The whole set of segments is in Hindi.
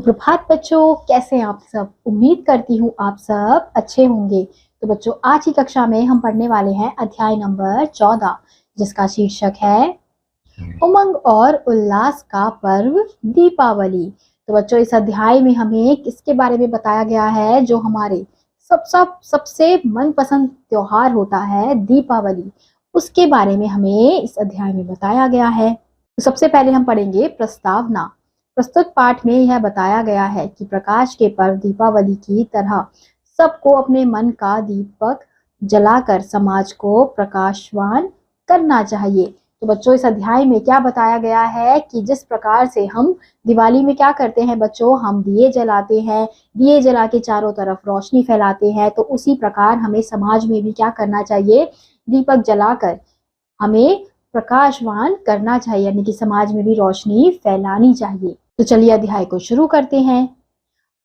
सुप्रभात बच्चों, कैसे हैं आप सब। उम्मीद करती हूँ आप सब अच्छे होंगे। तो बच्चों, आज की कक्षा में हम पढ़ने वाले हैं अध्याय नंबर 14, जिसका शीर्षक है उमंग और उल्लास का पर्व दीपावली। तो बच्चों, इस अध्याय में हमें किसके बारे में बताया गया है? जो हमारे सबसे मनपसंद त्योहार होता है दीपावली, उसके बारे में हमें इस अध्याय में बताया गया है। तो सबसे पहले हम पढ़ेंगे प्रस्तावना। प्रस्तुत पाठ में यह बताया गया है कि प्रकाश के पर्व दीपावली की तरह सबको अपने मन का दीपक जलाकर समाज को प्रकाशवान करना चाहिए। तो बच्चों, इस अध्याय में क्या बताया गया है कि जिस प्रकार से हम दिवाली में क्या करते हैं बच्चों, हम दिए जलाते हैं, दिए जला के चारों तरफ रोशनी फैलाते हैं, तो उसी प्रकार हमें समाज में भी क्या करना चाहिए? दीपक जलाकर हमें प्रकाशवान करना चाहिए, यानी कि समाज में भी रोशनी फैलानी चाहिए। तो चलिए अध्याय को शुरू करते हैं।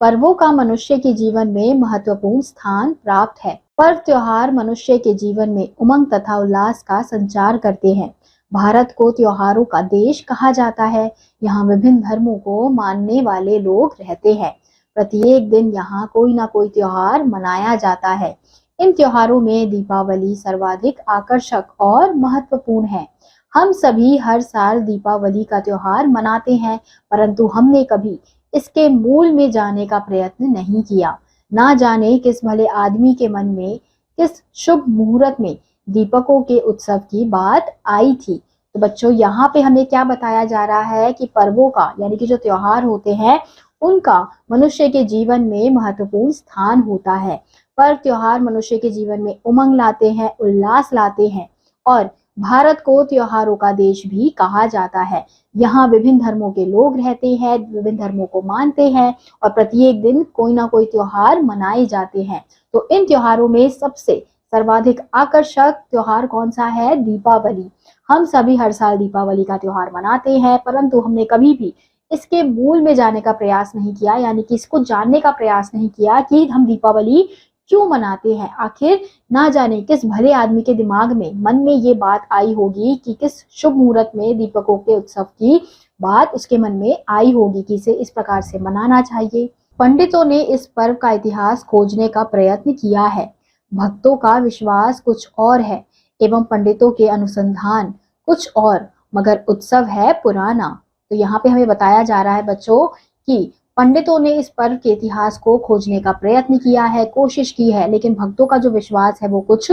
पर्वों का मनुष्य के जीवन में महत्वपूर्ण स्थान प्राप्त है। पर्व त्योहार मनुष्य के जीवन में उमंग तथा उल्लास का संचार करते हैं। भारत को त्योहारों का देश कहा जाता है। यहाँ विभिन्न धर्मों को मानने वाले लोग रहते हैं। प्रत्येक दिन यहाँ कोई ना कोई त्योहार मनाया जाता है। इन त्योहारों में दीपावली सर्वाधिक आकर्षक और महत्वपूर्ण है। हम सभी हर साल दीपावली का त्योहार मनाते हैं, परंतु हमने कभी इसके मूल में जाने का प्रयत्न नहीं किया। ना जाने किस भले आदमी के मन में किस शुभ मुहूर्त में दीपकों के उत्सव की बात आई थी। तो बच्चों, यहाँ पे हमें क्या बताया जा रहा है कि पर्वों का, यानी कि जो त्योहार होते हैं, उनका मनुष्य के जीवन में महत्वपूर्ण स्थान होता है। पर्व त्योहार मनुष्य के जीवन में उमंग लाते हैं, उल्लास लाते हैं, और भारत को त्योहारों का देश भी कहा जाता है। यहाँ विभिन्न धर्मों के लोग रहते हैं, विभिन्न धर्मों को मानते हैं, और प्रत्येक दिन कोई ना कोई त्योहार मनाए जाते हैं। तो इन त्योहारों में सबसे सर्वाधिक आकर्षक त्योहार कौन सा है? दीपावली। हम सभी हर साल दीपावली का त्योहार मनाते हैं, परंतु हमने कभी भी इसके मूल में जाने का प्रयास नहीं किया, यानी कि इसको जानने का प्रयास नहीं किया कि हम दीपावली क्यों मनाते हैं। आखिर ना जाने किस भले आदमी के दिमाग में, मन में ये बात आई होगी कि किस शुभ मुहूर्त में दीपकों के उत्सव की बात उसके मन में आई होगी कि इसे इस प्रकार से मनाना चाहिए। पंडितों ने इस पर्व का इतिहास खोजने का प्रयत्न किया है। भक्तों का विश्वास कुछ और है एवं पंडितों के अनुसंधान कुछ और, मगर उत्सव है पुराना। तो यहाँ पे हमें बताया जा रहा है बच्चों कि पंडितों ने इस पर्व के इतिहास को खोजने का प्रयत्न किया है, कोशिश की है, लेकिन भक्तों का जो विश्वास है वो कुछ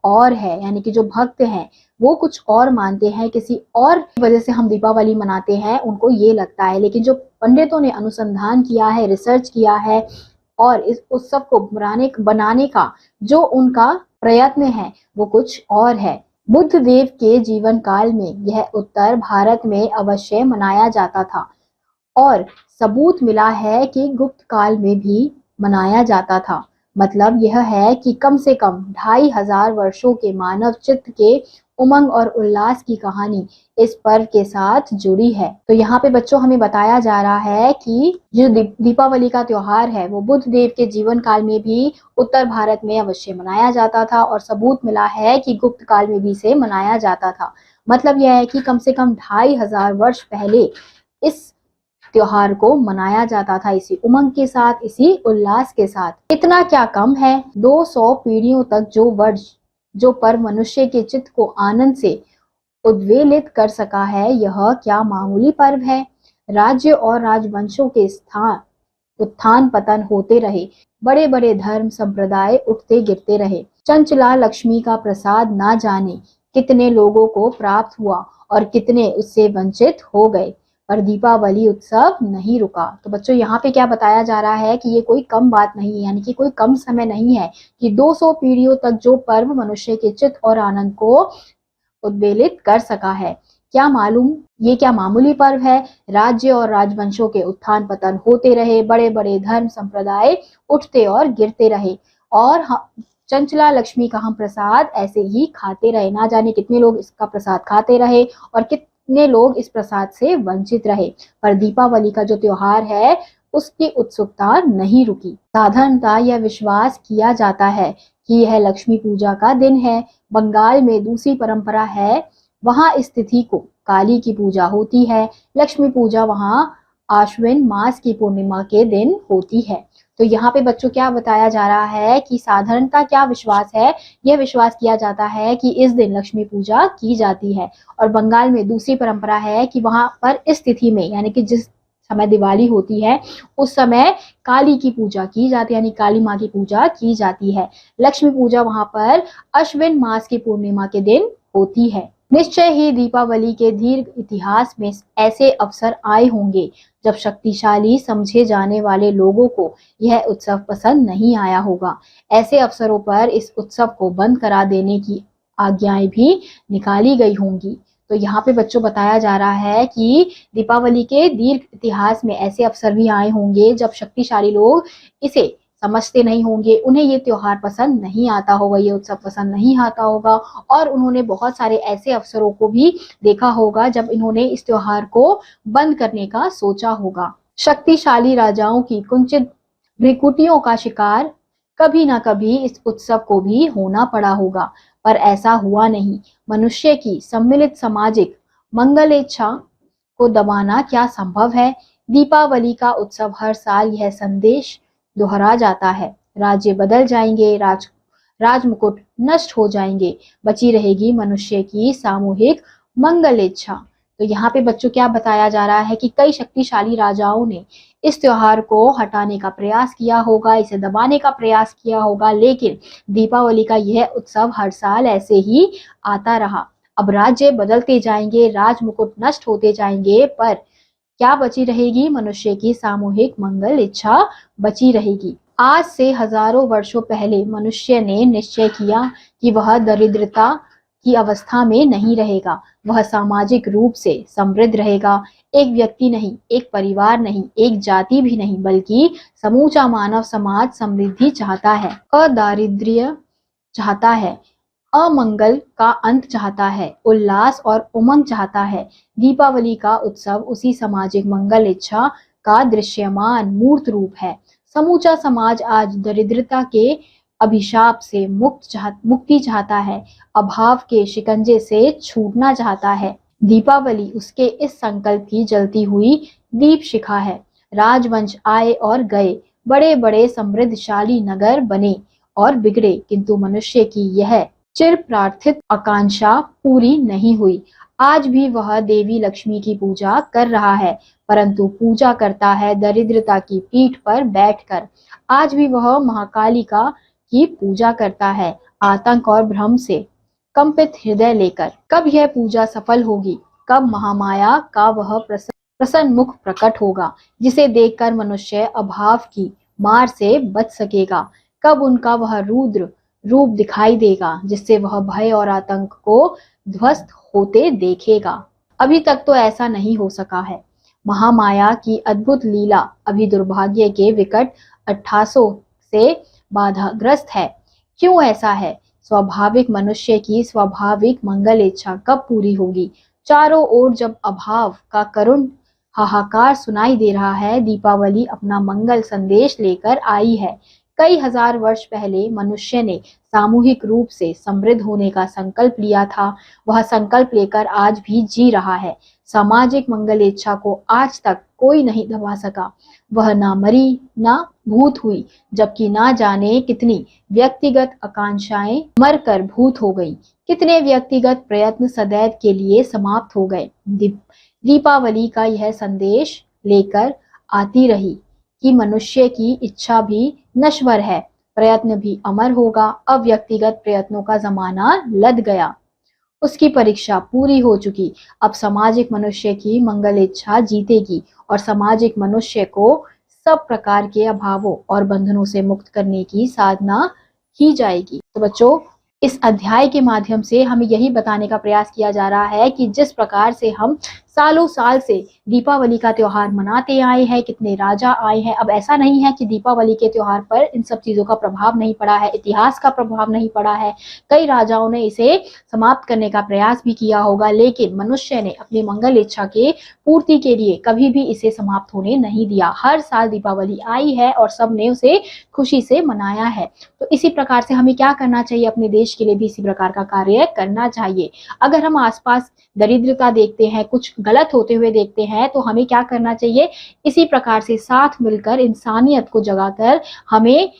और है। यानी कि जो भक्त हैं वो कुछ और मानते हैं, किसी और वजह से हम दीपावली मनाते हैं, उनको ये लगता है। लेकिन जो पंडितों ने अनुसंधान किया है, रिसर्च किया है, और इस उत्सव को बनाने का जो उनका प्रयत्न है वो कुछ और है। बुद्ध देव के जीवन काल में यह उत्तर भारत में अवश्य मनाया जाता था, और सबूत मिला है कि गुप्त काल में भी मनाया जाता था। मतलब यह है कि कम से कम 2500 वर्षों के मानव चित्त के उमंग और उल्लास की कहानी इस पर्व के साथ जुड़ी है। तो यहाँ पे बच्चों हमें बताया जा रहा है कि जो दीपावली का त्योहार है वो बुद्ध देव के जीवन काल में भी उत्तर भारत में अवश्य मनाया जाता था, और सबूत मिला है कि गुप्त काल में भी इसे मनाया जाता था। मतलब यह है कि कम से कम 2500 वर्ष पहले इस त्योहार को मनाया जाता था, इसी उमंग के साथ, इसी उल्लास के साथ। इतना क्या कम है, 200 पीढ़ियों तक जो पर्व मनुष्य के चित्त को आनंद से उद्वेलित कर सका है, यह क्या मामूली पर्व है। राज्य और राजवंशों के उत्थान पतन होते रहे, बड़े बड़े धर्म संप्रदाय उठते गिरते रहे, चंचला लक्ष्मी का प्रसाद ना जाने कितने लोगों को प्राप्त हुआ और कितने उससे वंचित हो गए, पर दीपावली उत्सव नहीं रुका। तो बच्चों, यहाँ पे क्या बताया जा रहा है कि ये कोई कम बात नहीं है, यानी कि कोई कम समय नहीं है कि 200 पीढ़ियों तक जो पर्व मनुष्य के चित्त और आनंद को उद्वेलित कर सका है। क्या मालूम ये क्या मामूली पर्व है। राज्य और राजवंशों के उत्थान पतन होते रहे, बड़े बड़े धर्म संप्रदाय उठते और गिरते रहे, और चंचला लक्ष्मी का हम प्रसाद ऐसे ही खाते रहे। ना जाने कितने लोग इसका प्रसाद खाते रहे और कितने लोग इस प्रसाद से वंचित रहे, पर दीपावली का जो त्योहार है उसकी उत्सुकता नहीं रुकी। साधारणतः यह विश्वास किया जाता है कि यह लक्ष्मी पूजा का दिन है। बंगाल में दूसरी परंपरा है, वहां इस तिथि को काली की पूजा होती है। लक्ष्मी पूजा वहां आश्विन मास की पूर्णिमा के दिन होती है। तो यहाँ पे बच्चों क्या बताया जा रहा है कि साधारणतः क्या विश्वास है, यह विश्वास किया जाता है कि इस दिन लक्ष्मी पूजा की जाती है। और बंगाल में दूसरी परंपरा है कि वहां पर इस तिथि में, यानी कि जिस समय दिवाली होती है उस समय काली की पूजा की जाती है, यानी काली माँ की पूजा की जाती है। लक्ष्मी पूजा वहां पर अश्विन मास की पूर्णिमा के दिन होती है। निश्चय ही दीपावली के दीर्घ इतिहास में ऐसे अवसर आए होंगे जब शक्तिशाली समझे जाने वाले लोगों को यह उत्सव पसंद नहीं आया होगा। ऐसे अवसरों पर इस उत्सव को बंद करा देने की आज्ञाएं भी निकाली गई होंगी। तो यहाँ पे बच्चों बताया जा रहा है कि दीपावली के दीर्घ इतिहास में ऐसे अवसर भी आए होंगे जब शक्तिशाली लोग इसे समझते नहीं होंगे, उन्हें ये त्योहार पसंद नहीं आता होगा, ये उत्सव पसंद नहीं आता होगा, और उन्होंने बहुत सारे ऐसे अवसरों को भी देखा होगा जब इन्होंने इस त्योहार को बंद करने का सोचा होगा। शक्तिशाली राजाओं की कुंचित भ्रिकुटियों का शिकार कभी ना कभी इस उत्सव को भी होना पड़ा होगा, पर ऐसा हुआ नहीं। मनुष्य की सम्मिलित सामाजिक मंगलेच्छा को दबाना क्या संभव है? दीपावली का उत्सव हर साल यह संदेश दोहरा जाता है, राज्य बदल जाएंगे, राजमुकुट नष्ट हो जाएंगे, बची रहेगी मनुष्य की सामूहिक मंगलेच्छा। तो यहाँ पे बच्चों क्या बताया जा रहा है कि कई शक्तिशाली राजाओं ने इस त्योहार को हटाने का प्रयास किया होगा, इसे दबाने का प्रयास किया होगा, लेकिन दीपावली का यह उत्सव हर साल ऐसे ही आता रहा। अब राज्य बदलते जाएंगे, राजमुकुट नष्ट होते जाएंगे, पर क्या बची रहेगी? मनुष्य की सामूहिक मंगल इच्छा बची रहेगी। आज से हजारों वर्षों पहले मनुष्य ने निश्चय किया कि वह दरिद्रता की अवस्था में नहीं रहेगा, वह सामाजिक रूप से समृद्ध रहेगा। एक व्यक्ति नहीं, एक परिवार नहीं, एक जाति भी नहीं, बल्कि समूचा मानव समाज समृद्धि चाहता है, अदारिद्र्य चाहता है, अमंगल का अंत चाहता है, उल्लास और उमंग चाहता है। दीपावली का उत्सव उसी सामाजिक मंगल इच्छा का दृश्यमान मूर्त रूप है। समूचा समाज आज दरिद्रता के अभिशाप से मुक्ति चाहता है, अभाव के शिकंजे से छूटना चाहता है। दीपावली उसके इस संकल्प की जलती हुई दीप शिखा है। राजवंश आए और गए, बड़े बड़े समृद्धशाली नगर बने और बिगड़े, किंतु मनुष्य की यह चिर प्रार्थित आकांक्षा पूरी नहीं हुई। आज भी वह देवी लक्ष्मी की पूजा कर रहा है, परंतु पूजा करता है दरिद्रता की पीठ पर बैठकर। आज भी वह महाकालिका की पूजा करता है, आतंक और भ्रम से कंपित हृदय लेकर। कब यह पूजा सफल होगी? कब महामाया का वह प्रसन्न मुख प्रकट होगा, जिसे देखकर मनुष्य अभाव की मार से बच सकेगा? कब उनका वह रुद्र रूप दिखाई देगा, जिससे वह भय और आतंक को ध्वस्त होते देखेगा? अभी तक तो ऐसा नहीं हो सका है। महामाया की अद्भुत लीला अभी दुर्भाग्य के विकट अट्ठासों से बाधाग्रस्त है। क्यों ऐसा है? स्वाभाविक मनुष्य की स्वाभाविक मंगल इच्छा कब पूरी होगी? चारों ओर जब अभाव का करुण हाहाकार सुनाई दे रहा है, दीपावली अपना मंगल संदेश लेकर आई है। कई हजार वर्ष पहले मनुष्य ने सामूहिक रूप से समृद्ध होने का संकल्प लिया था, वह संकल्प लेकर आज भी जी रहा है। सामाजिक मंगल इच्छा को आज तक कोई नहीं दबा सका। वह ना मरी ना भूत हुई, जबकि ना जाने कितनी व्यक्तिगत आकांक्षाएं मरकर भूत हो गई, कितने व्यक्तिगत प्रयत्न सदैव के लिए समाप्त हो गए। दीपावली का यह संदेश लेकर आती रही कि मनुष्य की इच्छा भी नश्वर है, प्रयत्न भी अमर होगा। अब व्यक्तिगत प्रयत्नों का जमाना लद गया, उसकी परीक्षा पूरी हो चुकी। अब सामाजिक मनुष्य की मंगल इच्छा जीतेगी और सामाजिक मनुष्य को सब प्रकार के अभावों और बंधनों से मुक्त करने की साधना की जाएगी। तो बच्चों, इस अध्याय के माध्यम से हमें यही बताने का प्रयास किया जा रहा है कि जिस प्रकार से हम सालों साल से दीपावली का त्योहार मनाते आए हैं, कितने राजा आए हैं, अब ऐसा नहीं है कि दीपावली के त्योहार पर इन सब चीजों का प्रभाव नहीं पड़ा है, इतिहास का प्रभाव नहीं पड़ा है। कई राजाओं ने इसे समाप्त करने का प्रयास भी किया होगा, लेकिन मनुष्य ने अपनी मंगल इच्छा के पूर्ति के लिए कभी भी इसे समाप्त होने नहीं दिया। हर साल दीपावली आई है और सबने उसे खुशी से मनाया है। तो इसी प्रकार से हमें क्या करना चाहिए? अपने देश के लिए भी इसी प्रकार का कार्य करना चाहिए। अगर हम आसपास दरिद्रता देखते हैं, कुछ गलत होते हुए देखते हैं तो हमें क्या करना चाहिए, इसी प्रकार से साथ मिलकर इंसानियत को जगाकर हमें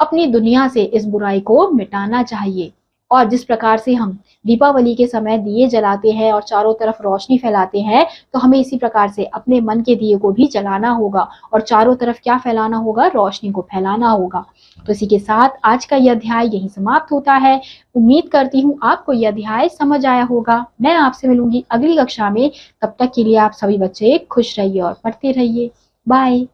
अपनी दुनिया से इस बुराई को मिटाना चाहिए। और जिस प्रकार से हम दीपावली के समय दिए जलाते हैं और चारों तरफ रोशनी फैलाते हैं, तो हमें इसी प्रकार से अपने मन के दिए को भी जलाना होगा और चारों तरफ क्या फैलाना होगा, रोशनी को फैलाना होगा। तो इसी के साथ आज का यह अध्याय यहीं समाप्त होता है। उम्मीद करती हूँ आपको यह अध्याय समझ आया होगा। मैं आपसे मिलूंगी अगली कक्षा में। तब तक के लिए आप सभी बच्चे खुश रहिए और पढ़ते रहिए। बाय।